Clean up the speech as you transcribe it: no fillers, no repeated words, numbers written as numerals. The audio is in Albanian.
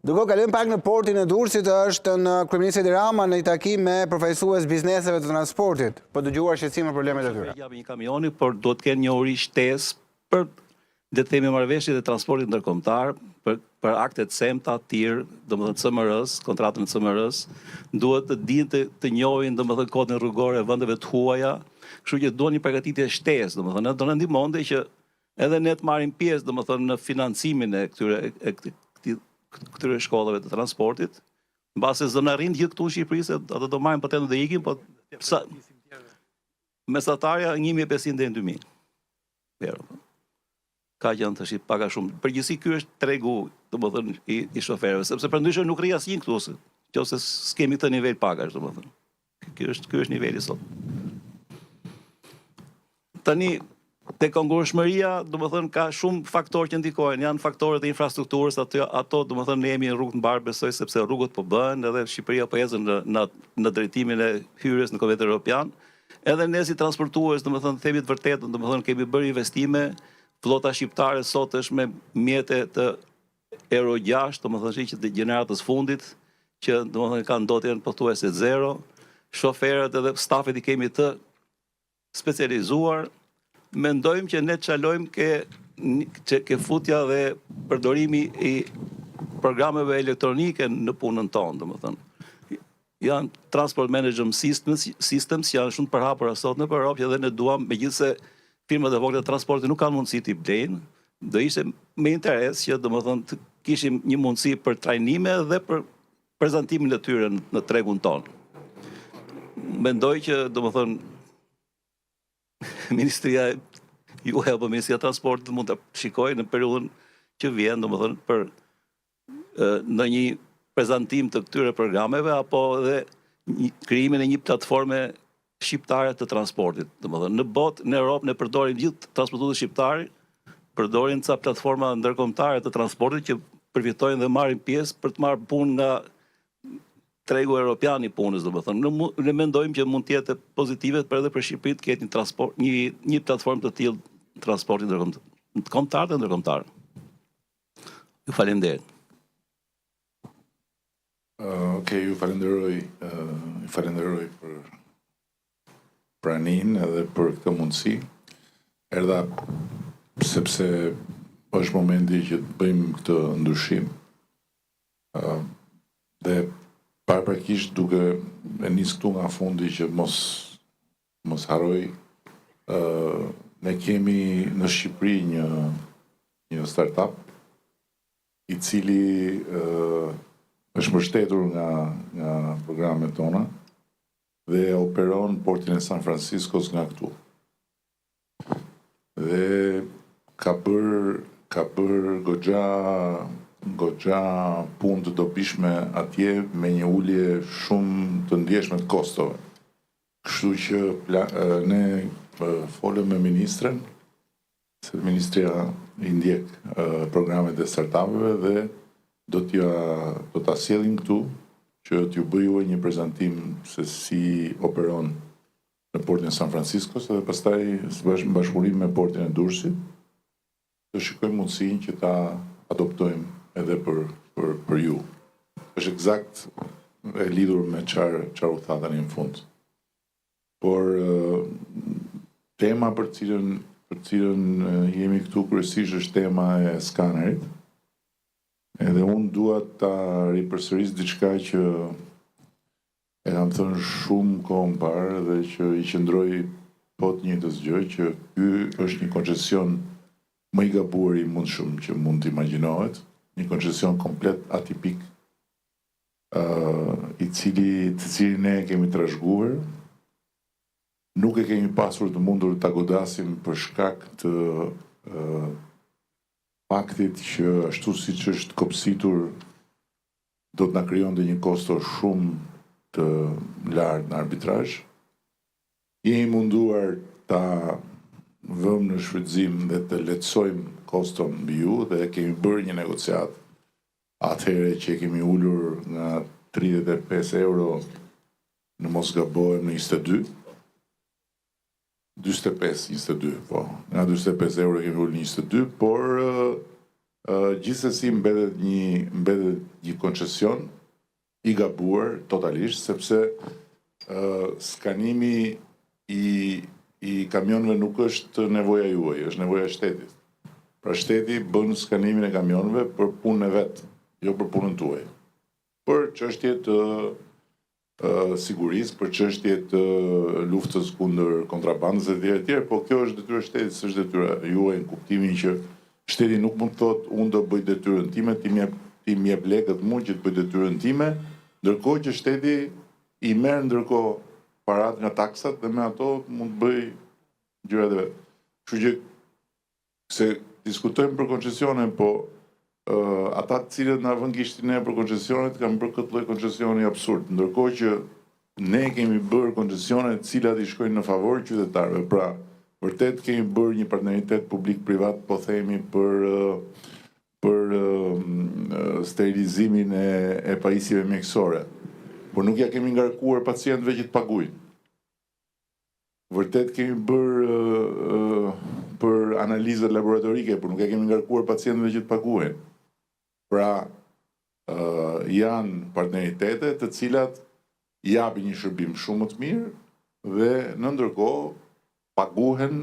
Duke kalojmë pak në portin e Durrësit, është në kryeministri Edi Rama në një takim me përfaqësues bizneseve të transportit, për dëgjuar shqetësim për problemet e tyre. Japë një kamioni, por do të kenë një uri shtesë për dhe të themi marrëveshjet e transportit ndërkombëtar, për aktet semta të tjerë, domethënë CMR-s, kontratën e CMR-s, duhet të dinë të njohin domethënë kodin rrugor e vendeve të huaja, kështu që duhet një përgatitje shtesë, domethënë do na ndihmonte që edhe ne të marrim pjesë domethënë në financimin e këtyre shkollave të transportit, mbase zë na rrin gjithë këtu në Shqipëri, se ato do marrin patentën dhe ikin, po mesatarja 1500 deri në 2000 euro. Ka qenë tash pak a shumë. Përgjithësi ky është tregu, domethënë i shoferëve, sepse përndryshe nuk rri asnjë këtu, nëse s'kemi këtë nivel pagash, domethënë. Ky është niveli sot. Tani te konkurrshmëria, domethënë ka shumë faktorë që ndikojnë, janë faktorët e infrastrukturës, ato domethënë ne jemi në rrugë të mbar, besoj, sepse rrugët po bëhen, edhe Shqipëria po ecën në drejtimin e hyrjes në Kombëtin Evropian. Edhe ne si transportues, domethënë themi të vërtetën, domethënë kemi bërë investime. Flota shqiptare sot është me mjete të Euro 6, domethënë që të gjeneratës fundit, që domethënë kanë ndotjen pothuajse zero. Shoferët edhe stafet i kemi të specializuar. Mendojmë që ne çalojmë ke futja dhe përdorimi i programeve elektronike në punën tonë, domethënë. Janë transport management systems që janë shumë të përhapura sot në Europë, edhe ne duam, megjithëse firmat e vogla të transportit nuk kanë mundësi t'i blejnë, do ishte me interes që domethënë të kishim një mundësi për trajnime dhe për prezantimin e tyre në tregun tonë. Mendoj që domethënë Ministria apo Ministria e Transportit mund të shikojë në periudhën që vjen, domethënë për në një prezantim të këtyre programeve apo edhe krijimin e një platforme shqiptare të transportit. Domethënë në botë, në Europë ne përdorim gjithë transportuesit shqiptar, përdorin ca platforma ndërkombëtare të transportit që përfitojnë dhe marrin pjesë për të marrë punë nga tregu evropian i punës, domethënë. Ne mendojmë që mund të jetë pozitive edhe për Shqipërinë të ketë një platformë të tillë transporti ndërkombëtar dhe ndërkombëtar. Ju falenderoj. Ju falenderoj për praninë edhe për këtë mundësi. Erdha sepse është momenti që të bëjmë këtë ndryshim. Dhe paraprakisht duke e nis këtu nga fundi që mos haroj, ne kemi në Shqipëri një startup i cili është mbështetur nga programet tona dhe operon portin e San Franciscos nga këtu. Dhe ka bër goxha punë të dobishme atje me një ulje shumë të ndjeshme të kostove. Kështu që ne folëm me ministren, se ministria i ndjek programet e startupeve dhe do ta sjellim këtu që t'ju bëjë një prezantim se si operon në portin e San Franciscos dhe pastaj në bashkëpunim me portin e Durrësit të shikojmë mundësinë që ta adoptojmë edhe për ju. Është eksakt e lidhur me çfarë u tha tani në fund. Por tema për cilën jemi këtu kryesisht është tema e skanerit. Edhe unë dua ta ripërsëris diçka që e kam thënë shumë kohë më parë dhe që i qëndroj po të njëjtës gjë, që ky është një koncesion më i gabuar i mundshëm që mund të imagjinohet, një koncesion komplet atipik, të cilin ne kemi trashëguar. Nuk e kemi pasur të mundur ta godasim për shkak të faktit që ashtu siç është kopsitur do të na krijonte një kosto shumë të lartë në arbitrazh. Jemi munduar ta vëmë në shfrytëzim dhe të lehtësojmë koston mbi ju dhe kemi bërë një negociat atëherë që kemi ulur nga 35 euro në mos gabohem në 22. 22, po. Nga 45 euro kemi ulur në 22, por Gjithsesi mbetet një koncesion i gabuar totalisht, sepse skanimi i kamionëve nuk është nevoja juaj, është nevoja e shtetit. Pra shteti bën skanimin e kamionëve për punën e vet, jo për punën tuaj. Për çështje të sigurisë, për çështje të luftës kundër kontrabandës etj, po kjo është detyra e shtetit, s'është detyra juaj në kuptimin që shteti nuk mund të thotë unë do bëj detyrën time, ti më jep lekët mua që të bëj detyrën time, ndërkohë që shteti i merr ndërkohë parat nga taksat dhe me ato mund të bëj gjërat e vet. Kështu që se diskutojmë për koncesione, po ata të cilët na vën gishtin ne për koncesionet kanë bërë këtë lloj koncesioni absurd, ndërkohë që ne kemi bërë koncesione të cilat i shkojnë në favor qytetarëve. Pra, vërtet kemi bërë një partneritet publik-privat, po themi për sterilizimin e pajisjeve mjekësore, por nuk ja kemi ngarkuar pacientëve që të paguajnë. Vërtet kemi bërë për analizat laboratorike, por nuk ja kemi ngarkuar pacientëve që të paguajnë. Pra, janë partneritete të cilat japin një shërbim shumë më të mirë dhe në ndërkohë paguhen